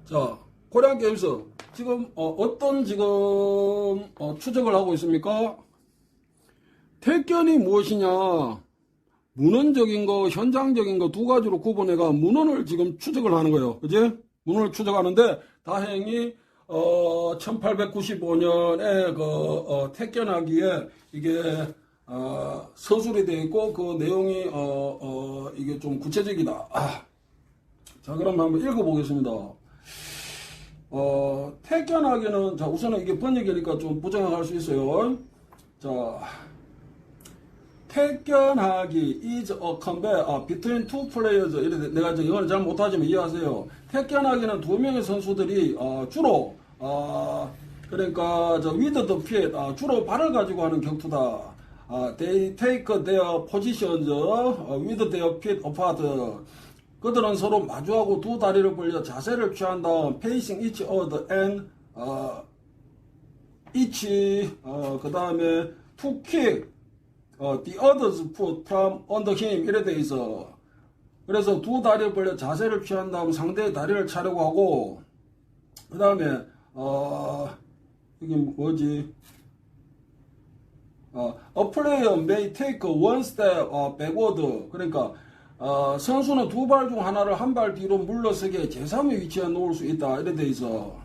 자, 코리안 게임스 지금 어떤 지금 추적을 하고 있습니까? 택견이 무엇이냐? 문헌적인 거, 현장적인 거 두 가지로 구분해가 문헌을 지금 추적을 하는 거예요. 그지? 문헌을 추적하는데 다행히 1895년에 택견하기에 이게 서술이 되어 있고 그 내용이 이게 좀 구체적이다. 자, 그럼 한번 읽어보겠습니다. 택견하기는, 자, 우선은 이게 번역이니까 좀 부정할 수 있어요. 자, 택견하기 is a combat between two players. 이렇게 내가 이제 영어를 잘 못하지만 이해하세요. 택견하기는 두 명의 선수들이 주로 그러니까 with the feet 주로 발을 가지고 하는 격투다. They take their positions with their feet apart. 그들은 서로 마주하고 두 다리를 벌려 자세를 취한 다음 facing each other and each 그 다음에 to kick the other's foot from under him 이래 돼 있어. 그래서 두 다리를 벌려 자세를 취한 다음 상대의 다리를 차려고 하고 그 다음에 이게 뭐지? A player may take one step backward. 그러니까 선수는 두 발 중 하나를 한 발 뒤로 물러서게 제3의 위치에 놓을 수 있다. 이래 돼 있어.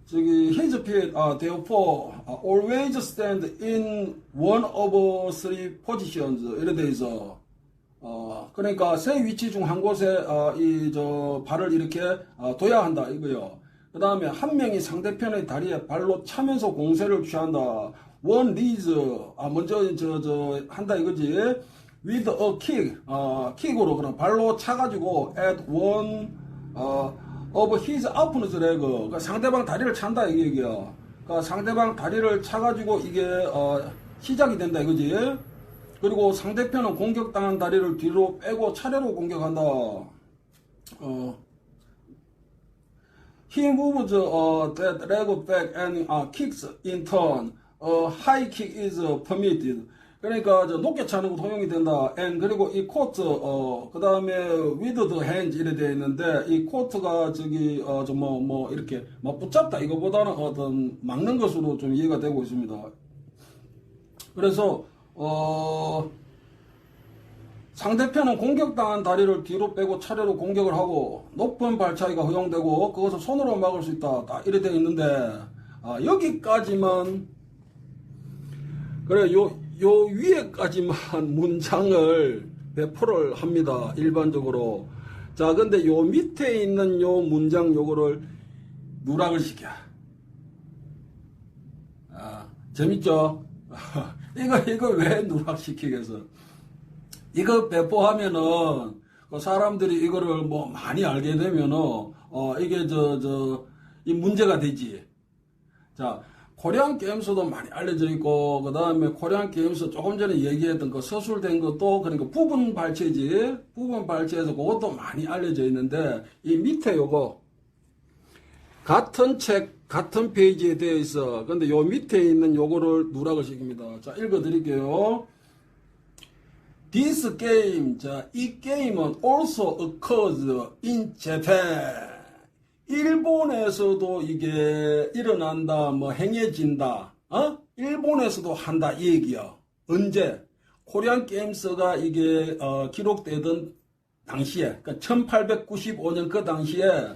저기 his feet therefore always stand in one of three positions. 이래 돼 있어. 그러니까 세 위치 중 한 곳에 발을 이렇게 둬야 한다 이거요. 그 다음에 한 명이 상대편의 다리에 발로 차면서 공세를 취한다. One leads 먼저 한다 이거지. With a kick 킥으로 그냥 발로 차가지고 at one of his opponent's leg. 그러니까 상대방 다리를 찬다 이 얘기야. 그러니까 상대방 다리를 차가지고 이게 시작이 된다 이거지. 그리고 상대편은 공격당한 다리를 뒤로 빼고 차례로 공격한다. He moves that leg back and kicks in turn. High kick is permitted. 그러니까 높게 차는 거 허용이 된다. And 그리고 이 코트 그 다음에 with the hands 이래 되어 있는데 이 코트가 저기 뭐 이렇게 막 붙잡다 이거보다는 어떤 막는 것으로 좀 이해가 되고 있습니다. 그래서 상대편은 공격당한 다리를 뒤로 빼고 차례로 공격을 하고 높은 발차기가 허용되고 그것을 손으로 막을 수 있다. 딱 이래 되어 있는데 여기까지만 그래 요 위에까지만 문장을 배포를 합니다. 일반적으로. 자, 근데 요 밑에 있는 요 문장 요거를 누락을 시켜. 재밌죠? 이거 왜 누락시키겠어? 이거 배포하면은 사람들이 이거를 뭐 많이 알게 되면은 이게 이 문제가 되지. 자, 코리안 게임스도 많이 알려져 있고 그 다음에 코리안 게임스 조금 전에 얘기했던 그 서술된 것도 그러니까 부분 발췌지. 부분 발췌해서 그것도 많이 알려져 있는데 이 밑에 요거 같은 책 같은 페이지에 되어 있어. 근데 요 밑에 있는 요거를 누락을 시킵니다. 자, 읽어 드릴게요. This game, 자, 이 게임은 also occurs in Japan. 일본에서도 이게 일어난다, 뭐 행해진다, 일본에서도 한다 이 얘기야. 언제? 코리안 게임스가 이게 기록되던 당시에, 그러니까 1895년 그 당시에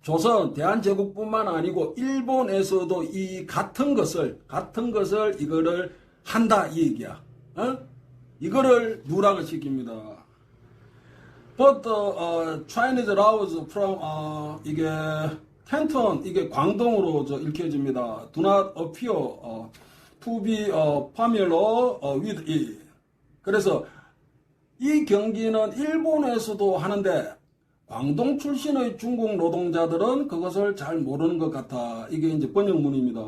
조선 대한제국뿐만 아니고 일본에서도 이 같은 것을 이거를 한다 이 얘기야. 이거를 누락을 시킵니다. But Chinese laws from 이게 Canton 이게 광동으로 읽혀집니다. Do not appear to be familiar with it. 그래서 이 경기는 일본에서도 하는데 광동 출신의 중국 노동자들은 그것을 잘 모르는 것 같아. 이게 이제 번역문입니다.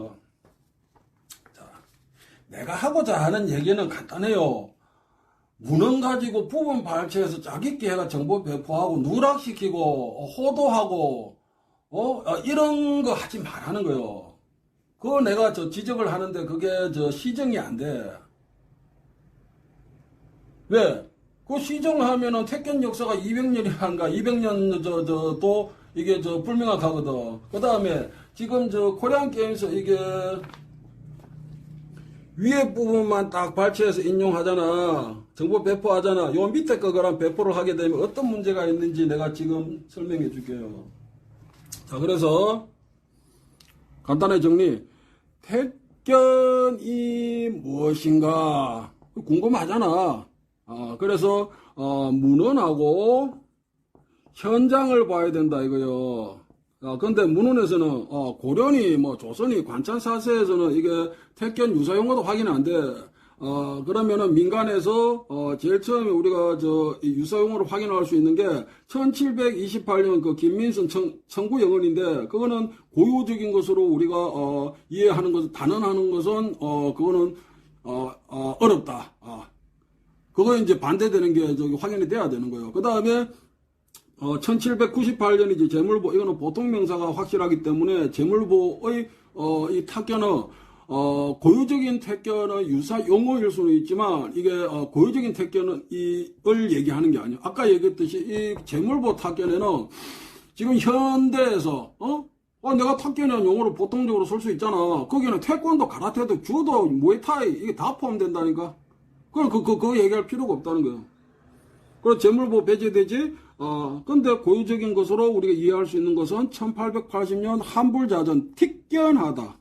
자, 내가 하고자 하는 얘기는 간단해요. 문헌 가지고 부분 발췌해서 짜깁기 해가 정보 배포하고 누락시키고 호도하고 이런 거 하지 말라는 거요. 그거 내가 지적을 하는데 그게 시정이 안 돼. 왜? 그 시정하면은 택견 역사가 200년이 한가 200년 또 이게 불명확하거든. 그 다음에 지금 코리안 게임에서 이게 위에 부분만 딱 발췌해서 인용하잖아. 정보 배포하잖아. 요 밑에 거랑 배포를 하게 되면 어떤 문제가 있는지 내가 지금 설명해 줄게요. 자, 그래서 간단하게 정리. 택견이 무엇인가 궁금하잖아. 그래서 문헌하고 현장을 봐야 된다 이거요. 근데 문헌에서는 고려니 조선이 관찰사세에서는 이게 택견 유사용어도 확인이 안 돼. 그러면은 민간에서 제일 처음에 우리가 이 유사용어를 확인할 수 있는 게 1728년 그 김민선 청구 영언인데 그거는 고유적인 것으로 우리가 이해하는 것, 단언하는 것은 그거는 어렵다. 그거 이제 반대되는 게 확인이 돼야 되는 거예요. 그 다음에 1798년이지 재물보, 이거는 보통 명사가 확실하기 때문에 재물보의 이 택견은 고유적인 택견은 유사 용어일 수는 있지만 이게 고유적인 택견은 이을 얘기하는 게 아니에요. 아까 얘기했듯이 이 재물보 택견에는 지금 현대에서 내가 택견이라는 용어를 보통적으로 쓸 수 있잖아. 거기는 태권도, 가라테도, 주도, 무에타이 이게 다 포함된다니까. 그럼 그거 얘기할 필요가 없다는 거예요. 그리고 재물보 배제되지. 근데 고유적인 것으로 우리가 이해할 수 있는 것은 1880년 한불자전 택견하다.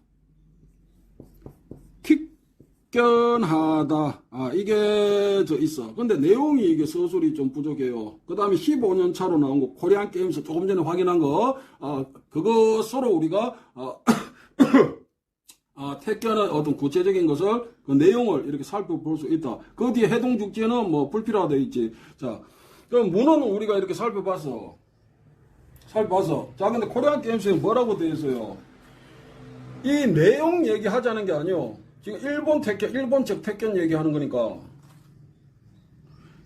택견하다. 이게 있어. 근데 내용이 이게 서술이 좀 부족해요. 그 다음에 15년 차로 나온 거, 코리안 게임에서 조금 전에 확인한 거, 그거 서로 우리가, 택견의 어떤 구체적인 것을, 그 내용을 이렇게 살펴볼 수 있다. 그 뒤에 해동죽지는 불필요하다 있지. 자, 그럼 문헌은 우리가 이렇게 살펴봤어. 자, 근데 코리안 게임스에 뭐라고 되어 있어요? 이 내용 얘기하자는 게 아니요. 지금 일본 측 택견 얘기하는 거니까.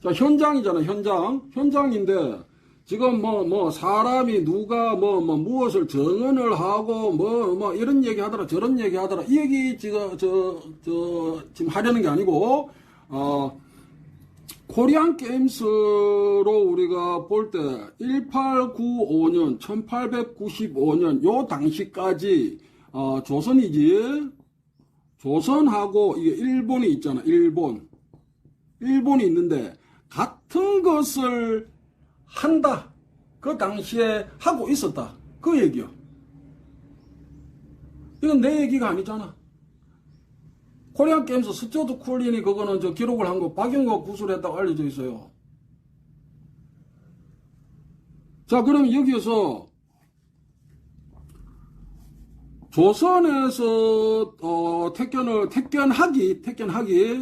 자, 현장이잖아, 현장인데, 지금 사람이 누가 무엇을 정언을 하고 이런 얘기 하더라, 저런 얘기 하더라, 이 얘기 지금 하려는 게 아니고, 코리안 게임스로 우리가 볼 때 1895년, 1895년 요 당시까지 조선이지. 조선하고 이게 일본이 있잖아. 일본이 있는데 같은 것을 한다. 그 당시에 하고 있었다. 그 얘기요. 이건 내 얘기가 아니잖아. 코리안 게임스 스튜어트 쿨린이 그거는 기록을 한 거 박영호가 구술했다고 알려져 있어요. 자, 그럼 여기에서 조선에서 택견하기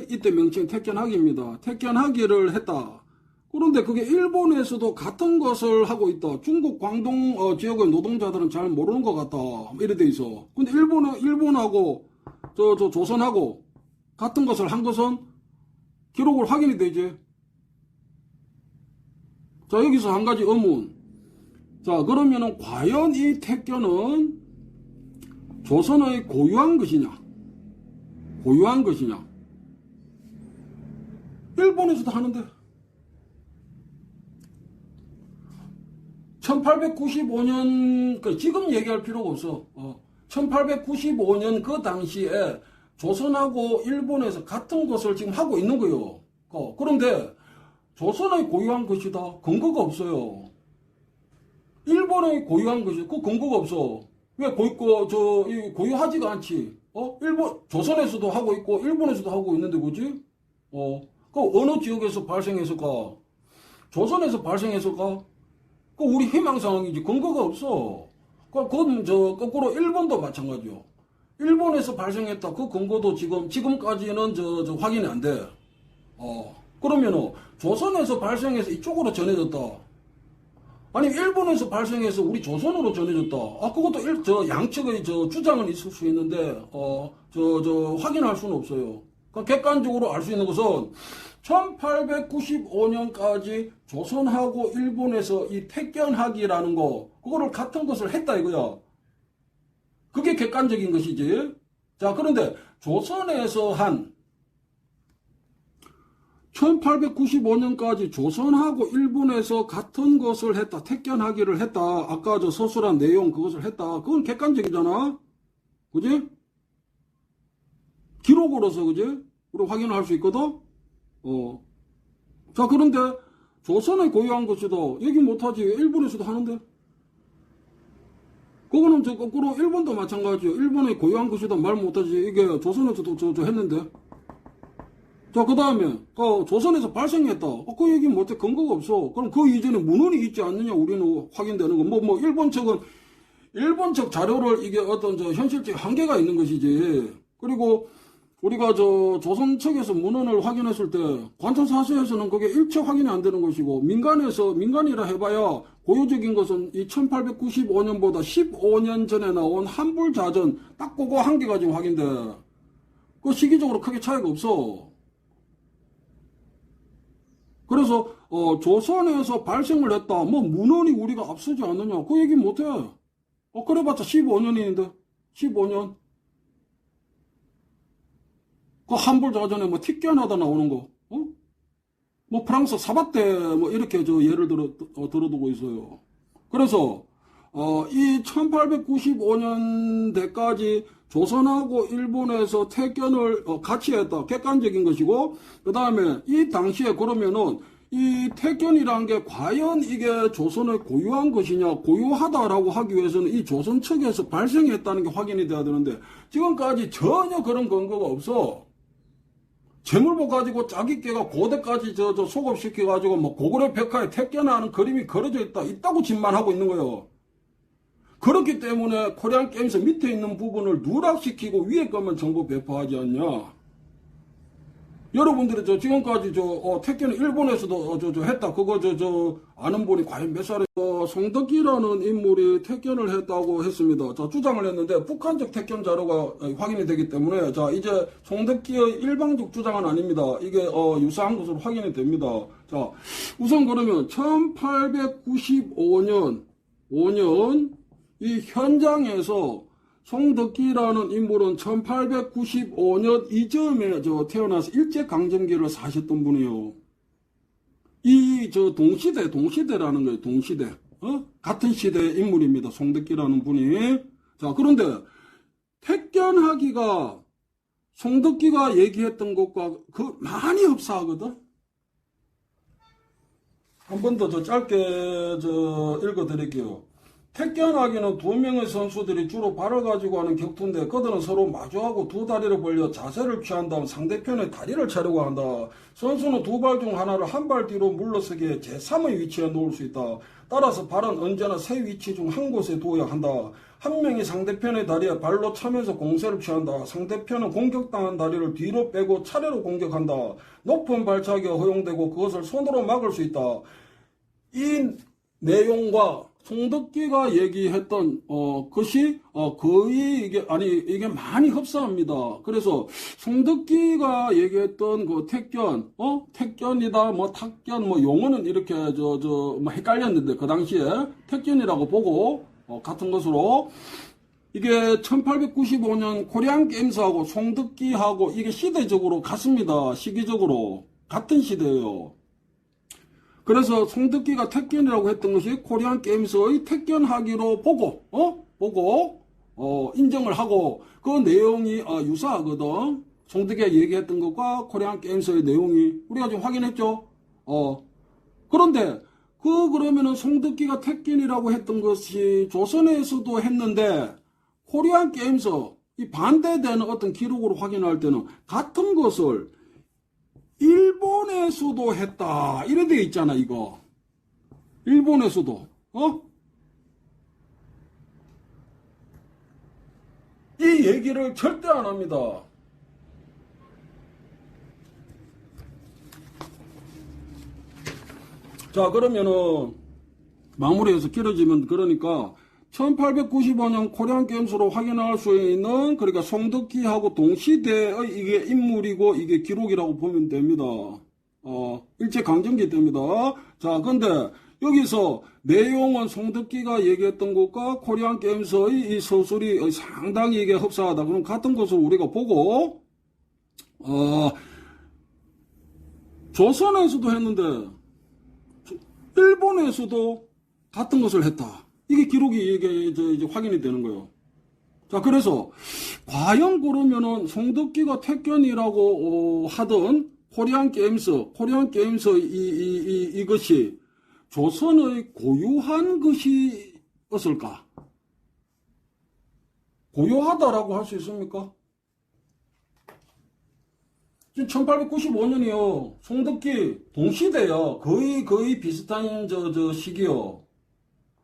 이때 명칭 택견하기입니다. 택견하기를 했다. 그런데 그게 일본에서도 같은 것을 하고 있다. 중국 광동 지역의 노동자들은 잘 모르는 것 같다. 이래 돼 있어. 근데 일본하고 조선하고 같은 것을 한 것은 기록을 확인이 되지. 자, 여기서 한 가지 의문. 자, 그러면은 과연 이 택견은 조선의 고유한 것이냐? 일본에서도 하는데. 1895년, 지금 얘기할 필요가 없어. 1895년 그 당시에 조선하고 일본에서 같은 것을 지금 하고 있는 거예요. 그런데 조선의 고유한 것이다. 근거가 없어요. 일본의 고유한 것이 그 근거가 없어. 왜 고유하지가 않지? 조선에서도 하고 있고 일본에서도 하고 있는데 그지? 그 어느 지역에서 발생했을까? 조선에서 발생했을까? 그 우리 희망사항이지. 근거가 없어. 그건 거꾸로 일본도 마찬가지요. 일본에서 발생했다. 그 근거도 지금까지는 확인이 안 돼. 그러면은 조선에서 발생해서 이쪽으로 전해졌다. 아니 일본에서 발생해서 우리 조선으로 전해졌다. 그것도 양측의 주장은 있을 수 있는데 확인할 수는 없어요. 그러니까 객관적으로 알 수 있는 것은 1895년까지 조선하고 일본에서 이 택견하기라는 거 그거를 같은 것을 했다 이거야. 그게 객관적인 것이지. 자, 그런데 조선에서 한 1895년까지 조선하고 일본에서 같은 것을 했다. 택견하기를 했다. 아까 저 서술한 내용 그것을 했다. 그건 객관적이잖아. 그지? 기록으로서, 그지? 우리 확인할 수 있거든? 자, 그런데 조선에 고유한 것이다. 얘기 못하지. 일본에서도 하는데. 그거는 저 거꾸로 일본도 마찬가지예요. 일본에 고유한 것이다 말 못하지. 이게 조선에서도 저 했는데. 자, 그 다음에 조선에서 발생했다. 그 얘기 못해. 근거가 없어. 그럼 그 이전에 문헌이 있지 않느냐 우리는 확인되는 거. 뭐 일본 측은 일본 측 자료를 이게 어떤 저 현실적 한계가 있는 것이지. 그리고 우리가 저 조선 측에서 문헌을 확인했을 때 관청사서에서는 그게 일체 확인이 안 되는 것이고 민간이라 해봐야 고유적인 것은 이 1895년보다 15년 전에 나온 한불자전 딱 그거 한 개 가지고 확인돼. 그 시기적으로 크게 차이가 없어. 그래서 조선에서 발생을 했다. 뭐 문헌이 우리가 앞서지 않느냐. 그 얘기 못해. 그래봤자 15년인데 15년. 그 한불자전에 뭐 티견하다 나오는 거, 뭐 프랑스 사바테 뭐 이렇게 저 예를 들어두고 있어요. 그래서 이 1895년대까지 조선하고 일본에서 택견을 같이 했다. 객관적인 것이고, 그 다음에 이 당시에 그러면은 이 택견이라는 게 과연 이게 조선의 고유한 것이냐, 고유하다라고 하기 위해서는 이 조선 측에서 발생했다는 게 확인이 돼야 되는데 지금까지 전혀 그런 근거가 없어. 재물복 가지고 자기께가 고대까지 저 소급시켜가지고 뭐 고구려 벽화에 택견하는 그림이 그려져 있다고 짓만하고 있는 거예요. 그렇기 때문에 코리안 게임스 밑에 있는 부분을 누락시키고 위에 것만 정보 배포하지 않냐. 여러분들이 지금까지 택견을 일본에서도 했다. 그거 아는 분이 과연 몇 살에 송덕기라는 인물이 택견을 했다고 했습니다. 자, 주장을 했는데 북한적 택견 자료가 확인이 되기 때문에 자, 이제 송덕기의 일방적 주장은 아닙니다. 이게 유사한 것으로 확인이 됩니다. 자, 우선 그러면 1895년 이 현장에서 송덕기라는 인물은 1895년 이점에 태어나서 일제강점기를 사셨던 분이요. 이 동시대라는 거예요. 동시대. 같은 시대의 인물입니다. 송덕기라는 분이. 자, 그런데 택견하기가 송덕기가 얘기했던 것과 많이 흡사하거든. 한 번 더 짧게 읽어드릴게요. 택견하기는 두 명의 선수들이 주로 발을 가지고 하는 격투인데 그들은 서로 마주하고 두 다리를 벌려 자세를 취한 다음 상대편의 다리를 차려고 한다. 선수는 두 발 중 하나를 한 발 뒤로 물러서게 제3의 위치에 놓을 수 있다. 따라서 발은 언제나 세 위치 중 한 곳에 두어야 한다. 한 명이 상대편의 다리에 발로 차면서 공세를 취한다. 상대편은 공격당한 다리를 뒤로 빼고 차례로 공격한다. 높은 발차기가 허용되고 그것을 손으로 막을 수 있다. 이 내용과 송덕기가 얘기했던 것이 거의 이게 많이 흡사합니다. 그래서 송덕기가 얘기했던 그 택견이다 뭐 탁견 뭐 용어는 이렇게 뭐 헷갈렸는데 그 당시에 택견이라고 보고 같은 것으로 이게 1895년 코리안 게임스하고 송덕기하고 이게 시대적으로 같습니다. 시기적으로 같은 시대예요. 그래서 송덕기가 택견이라고 했던 것이 코리안 게임스의 택견하기로 보고 인정을 하고 그 내용이 유사하거든. 송덕기가 얘기했던 것과 코리안 게임스의 내용이 우리가 지금 확인했죠. 그런데 그러면은 송덕기가 택견이라고 했던 것이 조선에서도 했는데 코리안 게임스 이 반대되는 어떤 기록으로 확인할 때는 같은 것을 일본에서도 했다. 이래 돼 있잖아, 이거. 일본에서도. 이 얘기를 절대 안 합니다. 자, 그러면은, 마무리해서 길어지면, 그러니까, 1895년 코리안 게임스로 확인할 수 있는 그러니까 송덕기하고 동시대의 이게 인물이고 이게 기록이라고 보면 됩니다. 일제강점기 때입니다. 자, 근데 여기서 내용은 송덕기가 얘기했던 것과 코리안 게임스의 이 서술이 상당히 이게 흡사하다. 그럼 같은 것을 우리가 보고 조선에서도 했는데 일본에서도 같은 것을 했다. 이게 기록이 이제 확인이 되는 거예요. 자, 그래서 과연 그러면은 송덕기가 택견이라고 하던 코리안 게임스 이것이 조선의 고유한 것이었을까? 고유하다라고 할 수 있습니까? 지금 1895년이요. 송덕기 동시대요. 거의 비슷한 시기요.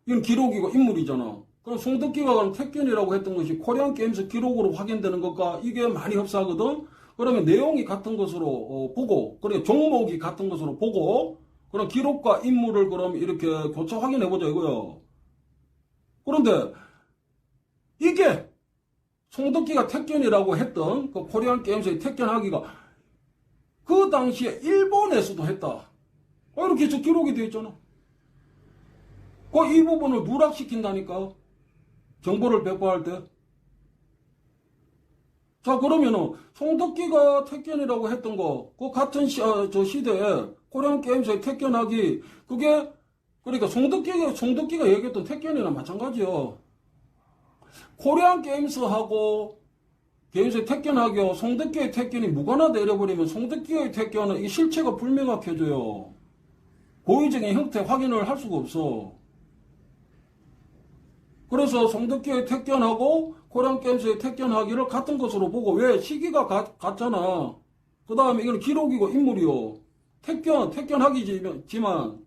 이건 기록이고 인물이잖아. 그럼 송덕기가 그럼 택견이라고 했던 것이 코리안 게임스 기록으로 확인되는 것과 이게 많이 흡사하거든. 그러면 내용이 같은 것으로 보고, 그래 종목이 같은 것으로 보고, 그럼 기록과 인물을 그럼 이렇게 교차 확인해 보자 이거요. 그런데 이게 송덕기가 택견이라고 했던 그 코리안 게임스의 택견하기가 그 당시에 일본에서도 했다. 이렇게 저 기록이 되어 있잖아. 이 부분을 누락시킨다니까. 정보를 배포할 때. 자, 그러면은 송덕기가 택견이라고 했던 거, 그 같은 시대에 코리안 게임스의 택견하기, 그게 그러니까 송덕기가 얘기했던 택견이나 마찬가지요. 코리안 게임스하고 게임스의 택견하기와 송덕기의 택견이 무관하다 이래버리면 송덕기의 택견은 이게 실체가 불명확해져요. 고의적인 형태 확인을 할 수가 없어. 그래서 송덕기의 택견하고 코리안 게임스의 택견하기를 같은 것으로 보고, 왜? 시기가 같잖아. 그 다음에 이건 기록이고 인물이요. 택견하기지만,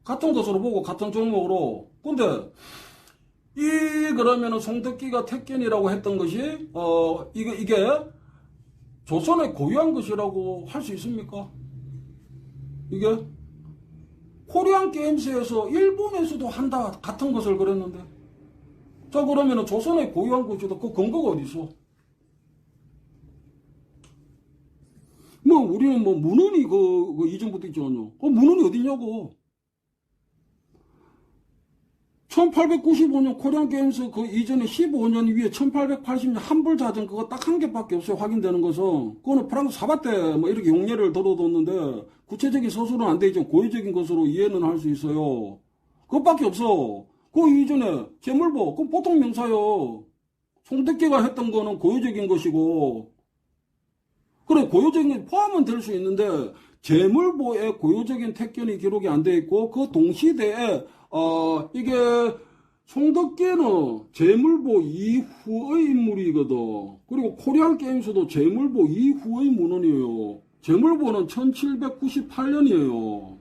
같은 것으로 보고 같은 종목으로. 근데 그러면은 송덕기가 택견이라고 했던 것이 이게 조선의 고유한 것이라고 할 수 있습니까? 이게 코리안 게임스에서 일본에서도 한다 같은 것을 그랬는데, 자, 그러면은 조선의 고유한 것이다. 그 근거가 어디 있어? 우리는 문헌이 이전부터 있잖아요. 문헌이 어디냐고. 1895년 코리안 게임스 그 이전에 15년 위에 1880년 한불자전 그거 딱 한 개밖에 없어요. 확인되는 것은. 그거는 프랑스 사바 때 이렇게 용례를 들어뒀는데, 구체적인 서술은 안 돼 있지만 고의적인 것으로 이해는 할 수 있어요. 그것밖에 없어. 그 이전에 재물보, 그건 보통 명사요. 송덕기가 했던 거는 고유적인 것이고, 그래, 고유적인 게 포함은 될 수 있는데, 재물보에 고유적인 택견이 기록이 안 돼 있고, 그 동시대에, 이게, 송덕기는 재물보 이후의 인물이거든. 그리고 코리안 게임스도 재물보 이후의 문헌이에요. 재물보는 1798년이에요.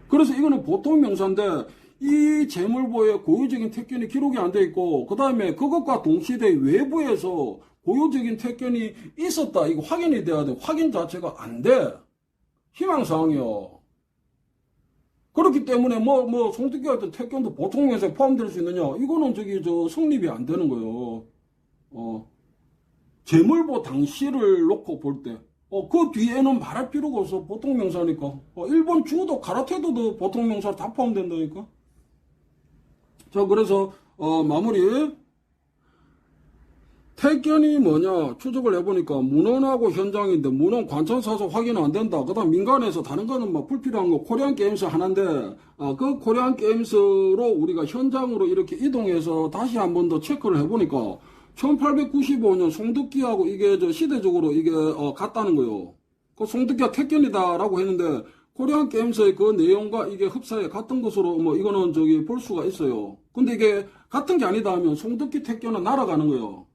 그래서 이거는 보통 명사인데, 이 재물보에 고유적인 택견이 기록이 안 돼 있고, 그 다음에 그것과 동시대 외부에서 고유적인 택견이 있었다. 이거 확인이 돼야 돼. 확인 자체가 안 돼. 희망사항이요. 그렇기 때문에 송덕기가 했던 택견도 보통 명사에 포함될 수 있느냐? 이거는 성립이 안 되는 거예요. 재물보 당시를 놓고 볼 때. 그 뒤에는 말할 필요가 없어. 보통 명사니까. 일본 주도 가라테도도 보통 명사 다 포함된다니까. 자, 그래서 마무리. 택견이 뭐냐 추적을 해보니까 문헌하고 현장인데, 문헌 관찰사서 확인은 안 된다. 그 다음 민간에서 다른 거는 불필요한 거 코리안 게임스 하나인데, 그 코리안 게임스로 우리가 현장으로 이렇게 이동해서 다시 한 번 더 체크를 해보니까 1895년 송덕기하고 이게 시대적으로 이게 같다는 거요. 그 송덕기가 택견이다라고 했는데, 코리안 게임스의 그 내용과 이게 흡사해 같은 것으로 이거는 볼 수가 있어요. 근데 이게 같은 게 아니다 하면 송덕기 택견은 날아가는 거예요.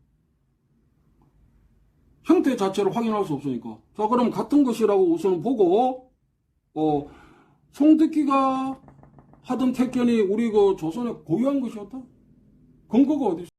형태 자체를 확인할 수 없으니까. 자, 그럼 같은 것이라고 우선 보고, 송덕기가 하던 택견이 우리 조선의 고유한 것이었다? 근거가 어디 있어?